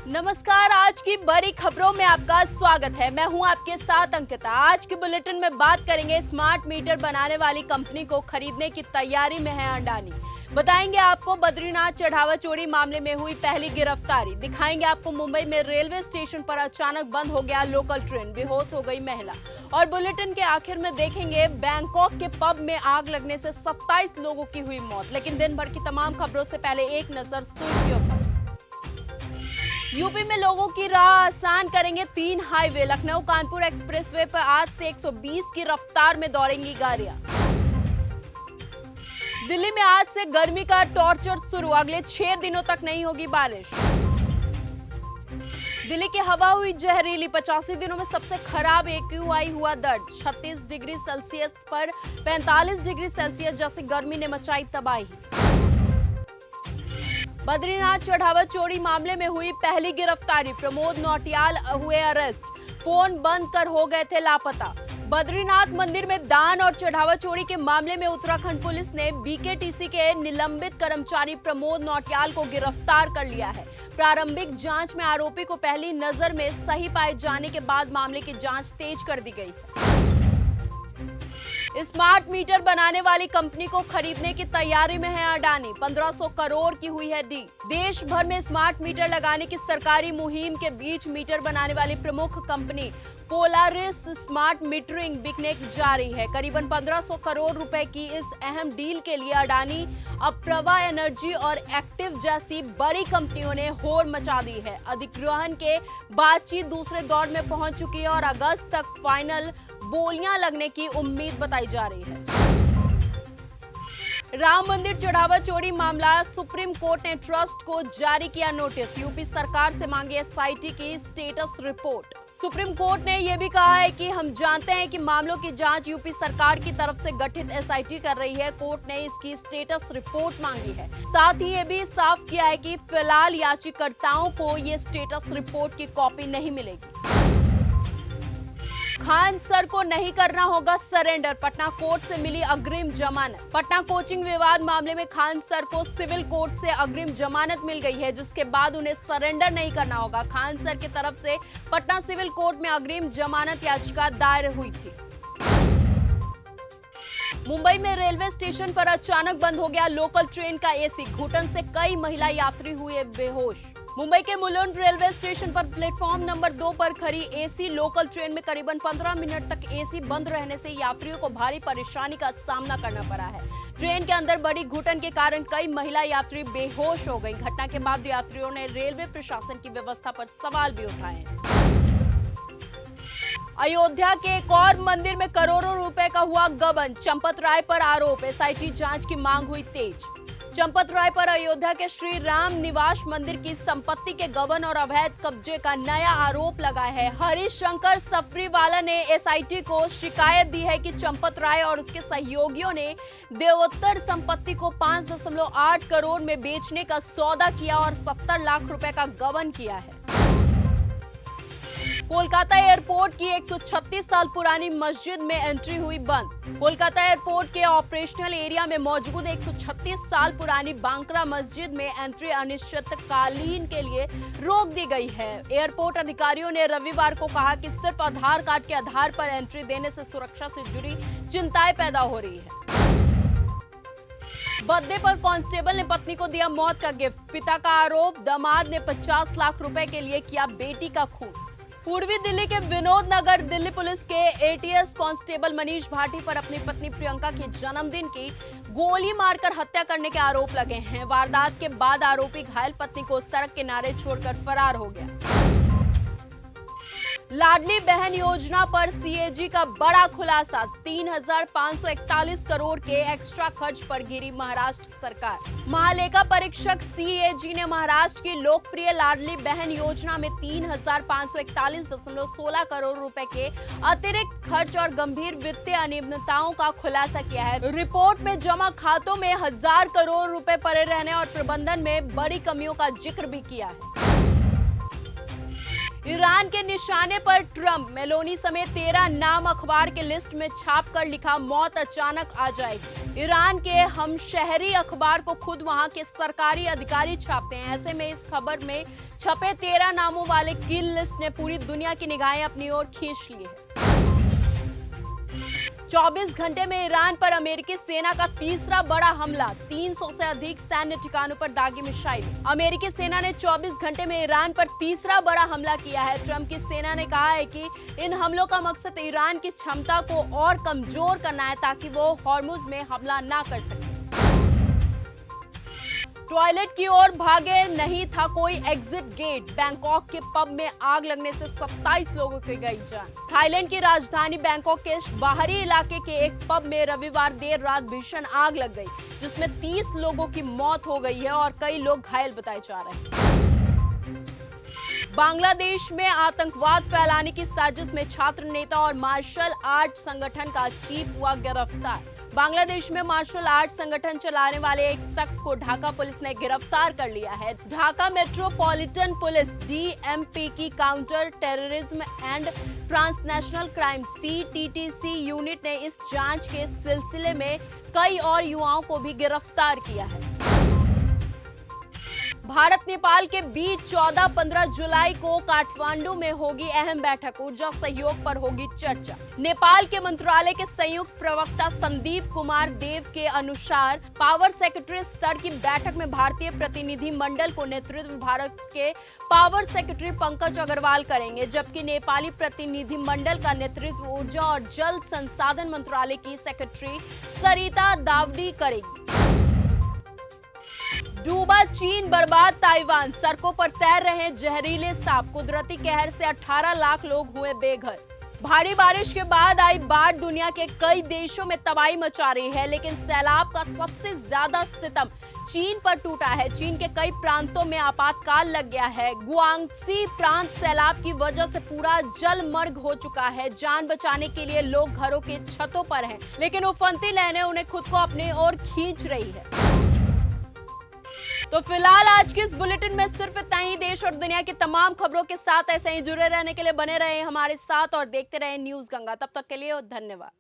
नमस्कार। आज की बड़ी खबरों में आपका स्वागत है। मैं हूं आपके साथ अंकिता। आज के बुलेटिन में बात करेंगे स्मार्ट मीटर बनाने वाली कंपनी को खरीदने की तैयारी में है अडानी। बताएंगे आपको बद्रीनाथ चढ़ावा चोरी मामले में हुई पहली गिरफ्तारी। दिखाएंगे आपको मुंबई में रेलवे स्टेशन पर अचानक बंद हो गया लोकल ट्रेन, बेहोश हो गई महिला। और बुलेटिन के आखिर में देखेंगे बैंकॉक के पब में आग लगने से 27 लोगों की हुई मौत। लेकिन दिन भर की तमाम खबरों से पहले एक नजर सुर्खियों पर। यूपी में लोगों की राह आसान करेंगे 3 हाईवे। लखनऊ कानपुर एक्सप्रेसवे पर आज से 120 की रफ्तार में दौड़ेंगी गाड़ियां। दिल्ली में आज से गर्मी का टॉर्चर शुरू, अगले 6 दिनों तक नहीं होगी बारिश। दिल्ली की हवा हुई जहरीली, 85 दिनों में सबसे खराब AQI हुआ दर्ज। 36 डिग्री सेल्सियस पर 45 डिग्री सेल्सियस जैसी गर्मी ने मचाई तबाही। बद्रीनाथ चढ़ावा चोरी मामले में हुई पहली गिरफ्तारी, प्रमोद नौटियाल हुए अरेस्ट। फोन बंद कर हो गए थे लापता। बद्रीनाथ मंदिर में दान और चढ़ावा चोरी के मामले में उत्तराखंड पुलिस ने BKTC के निलंबित कर्मचारी प्रमोद नौटियाल को गिरफ्तार कर लिया है। प्रारंभिक जांच में आरोपी को पहली नजर में सही पाए जाने के बाद मामले की जांच तेज कर दी गई है। स्मार्ट मीटर बनाने वाली कंपनी को खरीदने की तैयारी में है अडानी। 1500 करोड़ की हुई है डील। देश भर में स्मार्ट मीटर लगाने की सरकारी मुहिम के बीच मीटर बनाने वाली प्रमुख कंपनी पोलारिस स्मार्ट मीटरिंग बिकने जा रही है। करीबन 1500 करोड़ रुपए की इस अहम डील के लिए अडानी, अप्रवा एनर्जी और एक्टिव जैसी बड़ी कंपनियों ने होड़ मचा दी है। अधिग्रहण के बातचीत दूसरे दौर में पहुंच चुकी है और अगस्त तक फाइनल बोलियां लगने की उम्मीद बताई जा रही है। राम मंदिर चढ़ावा चोरी मामला, सुप्रीम कोर्ट ने ट्रस्ट को जारी किया नोटिस। यूपी सरकार से मांगी SIT की स्टेटस रिपोर्ट। सुप्रीम कोर्ट ने यह भी कहा है कि हम जानते हैं कि मामलों की जांच यूपी सरकार की तरफ से गठित SIT कर रही है। कोर्ट ने इसकी स्टेटस रिपोर्ट मांगी है। साथ ही ये भी साफ किया है कि फिलहाल याचिकाकर्ताओं को ये स्टेटस रिपोर्ट की कॉपी नहीं मिलेगी। खान सर को नहीं करना होगा सरेंडर, पटना कोर्ट से मिली अग्रिम जमानत। पटना कोचिंग विवाद मामले में खान सर को सिविल कोर्ट से अग्रिम जमानत मिल गई है, जिसके बाद उन्हें सरेंडर नहीं करना होगा। खान सर की तरफ से पटना सिविल कोर्ट में अग्रिम जमानत याचिका दायर हुई थी। मुंबई में रेलवे स्टेशन पर अचानक बंद हो गया लोकल ट्रेन का AC। घुटन से कई महिला यात्री हुए बेहोश। मुंबई के मुलुंड रेलवे स्टेशन पर प्लेटफॉर्म नंबर 2 पर खड़ी AC लोकल ट्रेन में करीबन 15 मिनट तक AC बंद रहने से यात्रियों को भारी परेशानी का सामना करना पड़ा है। ट्रेन के अंदर बड़ी घुटन के कारण कई महिला यात्री बेहोश हो गई। घटना के बाद यात्रियों ने रेलवे प्रशासन की व्यवस्था पर सवाल भी उठाए। अयोध्या के एक और मंदिर में करोड़ों रुपए का हुआ गबन, चंपत राय पर आरोप। SIT जांच की मांग हुई तेज। चंपत राय पर अयोध्या के श्री राम निवास मंदिर की संपत्ति के गबन और अवैध कब्जे का नया आरोप लगा है। हरिशंकर सफरीवाला ने SIT को शिकायत दी है कि चंपत राय और उसके सहयोगियों ने देवोत्तर संपत्ति को 5.8 करोड़ में बेचने का सौदा किया और 70 लाख रुपए का गबन किया है। कोलकाता एयरपोर्ट की 136 साल पुरानी मस्जिद में एंट्री हुई बंद। कोलकाता एयरपोर्ट के ऑपरेशनल एरिया में मौजूद 136 साल पुरानी बांकरा मस्जिद में एंट्री अनिश्चितकालीन के लिए रोक दी गई है। एयरपोर्ट अधिकारियों ने रविवार को कहा कि सिर्फ आधार कार्ड के आधार पर एंट्री देने से सुरक्षा से जुड़ी चिंताएं पैदा हो रही है। बर्थडे पर कांस्टेबल ने पत्नी को दिया मौत का गिफ्ट। पिता का आरोप, दामाद ने 50 लाख रुपए के लिए किया बेटी का खून। पूर्वी दिल्ली के विनोद नगर दिल्ली पुलिस के ATS कांस्टेबल मनीष भाटी पर अपनी पत्नी प्रियंका के जन्मदिन की गोली मारकर हत्या करने के आरोप लगे हैं। वारदात के बाद आरोपी घायल पत्नी को सड़क किनारे छोड़कर फरार हो गया। लाडली बहन योजना पर CAG का बड़ा खुलासा, 3,541 करोड़ के एक्स्ट्रा खर्च पर घिरी महाराष्ट्र सरकार। महालेखा परीक्षक CAG ने महाराष्ट्र की लोकप्रिय लाडली बहन योजना में 3,541.16 करोड़ रुपए के अतिरिक्त खर्च और गंभीर वित्तीय अनियमितताओं का खुलासा किया है। रिपोर्ट में जमा खातों में 1000 करोड़ रुपए पड़े रहने और प्रबंधन में बड़ी कमियों का जिक्र भी किया है। ईरान के निशाने पर ट्रंप, मेलोनी समेत 13 नाम अखबार के लिस्ट में छापकर लिखा, मौत अचानक आ जाएगी। ईरान के हम शहरी अखबार को खुद वहां के सरकारी अधिकारी छापते हैं। ऐसे में इस खबर में छपे 13 नामों वाले किल लिस्ट ने पूरी दुनिया की निगाहें अपनी ओर खींच ली है। 24 घंटे में ईरान पर अमेरिकी सेना का तीसरा बड़ा हमला, 300 से अधिक सैन्य ठिकानों पर दागी मिसाइल। अमेरिकी सेना ने 24 घंटे में ईरान पर तीसरा बड़ा हमला किया है। ट्रंप की सेना ने कहा है कि इन हमलों का मकसद ईरान की क्षमता को और कमजोर करना है ताकि वो हॉर्मुज में हमला ना कर सके। टॉयलेट की ओर भागे, नहीं था कोई एग्जिट गेट। बैंकॉक के पब में आग लगने से 27 लोगों की गई जान। थाईलैंड की राजधानी बैंकॉक के बाहरी इलाके के एक पब में रविवार देर रात भीषण आग लग गई, जिसमें 30 लोगों की मौत हो गई है और कई लोग घायल बताए जा रहे हैं। बांग्लादेश में आतंकवाद फैलाने की साजिश में छात्र नेता और मार्शल आर्ट संगठन का चीफ हुआ गिरफ्तार। बांग्लादेश में मार्शल आर्ट संगठन चलाने वाले एक शख्स को ढाका पुलिस ने गिरफ्तार कर लिया है। ढाका मेट्रोपॉलिटन पुलिस डीएमपी की counter terrorism and transnational crime CTTC unit ने इस जांच के सिलसिले में कई और युवाओं को भी गिरफ्तार किया है। भारत नेपाल के बीच 14-15 जुलाई को काठमांडू में होगी अहम बैठक। ऊर्जा सहयोग पर होगी चर्चा। नेपाल के मंत्रालय के संयुक्त प्रवक्ता संदीप कुमार देव के अनुसार पावर सेक्रेटरी स्तर की बैठक में भारतीय प्रतिनिधि मंडल को नेतृत्व भारत के पावर सेक्रेटरी पंकज अग्रवाल करेंगे, जबकि नेपाली प्रतिनिधि मंडल का नेतृत्व ऊर्जा और जल संसाधन मंत्रालय की सेक्रेटरी सरिता दावडी करेगी। डूबा चीन, बर्बाद ताइवान, सड़कों पर तैर रहे जहरीले सांप। कुदरती कहर से 18 लाख लोग हुए बेघर। भारी बारिश के बाद आई बाढ़ दुनिया के कई देशों में तबाही मचा रही है, लेकिन सैलाब का सबसे ज्यादा सितम चीन पर टूटा है। चीन के कई प्रांतों में आपातकाल लग गया है। गुआंगसी प्रांत सैलाब की वजह से पूरा जलमर्ग हो चुका है। जान बचाने के लिए लोग घरों के छतों पर हैं, लेकिन उफनती लहरें उन्हें खुद को अपनी ओर खींच रही है। तो फिलहाल आज के इस बुलेटिन में सिर्फ इतना ही। देश और दुनिया की तमाम खबरों के साथ ऐसे ही जुड़े रहने के लिए बने रहे हमारे साथ और देखते रहे न्यूज़ गंगा। तब तक के लिए धन्यवाद।